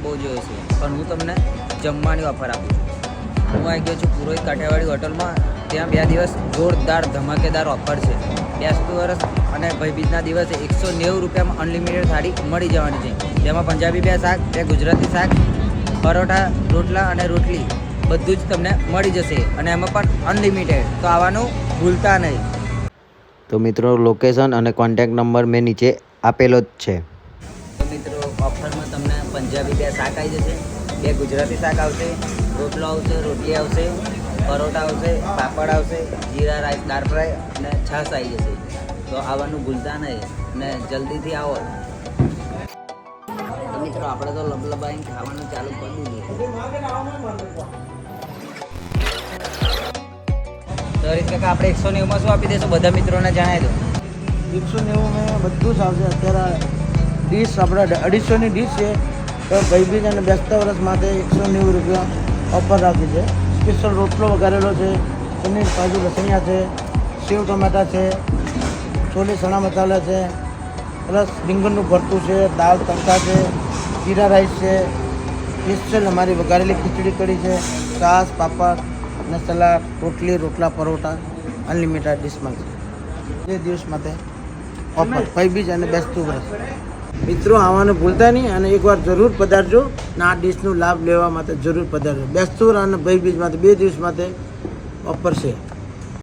બહુ જોયો છે, પણ હું તમને જમવાની ઓફર આપું છું. હું આવી ગયો છું પુરોહિત કાઠિયાવાડી હોટલમાં. ત્યાં 2 દિવસ જોરદાર ધમાકેદાર ઓફર છે. બેસતું વરસ અને ભાઈબીજના દિવસે 190 રૂપિયામાં અનલિમિટેડ થાળી મળી જવાની છે. જેમાં પંજાબી 2 શાક, 2 ગુજરાતી શાક, પરોઠા, રોટલા અને રોટલી બધું જ તમને મળી જશે, અને એમાં પણ અનલિમિટેડ. તો આવવાનું ભૂલતા નહીં. તો મિત્રો લોકેશન અને કોન્ટેક્ટ નંબર મેં નીચે આપેલો જ છે. તો મિત્રો ઓફરમાં તમને પંજાબી 2 શાક આવી જશે, 2 ગુજરાતી શાક આવશે, રોટલો આવશે, રોટલી આવશે, પરોઠા આવશે, પાપડ આવશે, જીરા રાઈસ, દાળ ફ્રાય અને છાશ આવી જશે. તો આવવાનું ભૂલતા નહીં ને જલ્દીથી આવો. તો મિત્રો આપણે તો લબલબાઈને ખાવાનું ચાલુ કરી દીધું. તો રીત કાકા આપણે 190માં શું આપી દેશો? બધા મિત્રોને જણાવી દો. 190 બધું જ આવશે. અત્યારે ડીશ આપણે 250ની ડીશ છે. તો ભાઈબીજ અને બેસતા વર્ષ માટે 190 રૂપિયા ઓફર રાખી છે. સ્પેશિયલ રોટલો વઘારેલો છે, પનીર કાજુ લસણિયા છે, સેવ ટમેટા છે, છોલે ચણા મસાલા છે, પ્લસ રીંગણનું ભરતું છે, દાળ તડકા છે, જીરા રાઈસ છે, સ્પેશિયલ અમારી વઘારેલી ખીચડી કઢી છે, છાશ, પાપડ અને સલાડ, રોટલી, રોટલા, પરોઠા અનલિમિટેડ ડીશમાં છે. 2 દિવસ માટે ઓફર ભાઈબીજ અને બેસતું વર્ષ. મિત્રો આવવાનું ભૂલતા નહીં અને એકવાર જરૂર પધારજો અને આ ડીશનો લાભ લેવા માટે જરૂર પધારજો. બેસતું અને ભાઈબીજ માટે 2 દિવસ માટે ઓફર છે.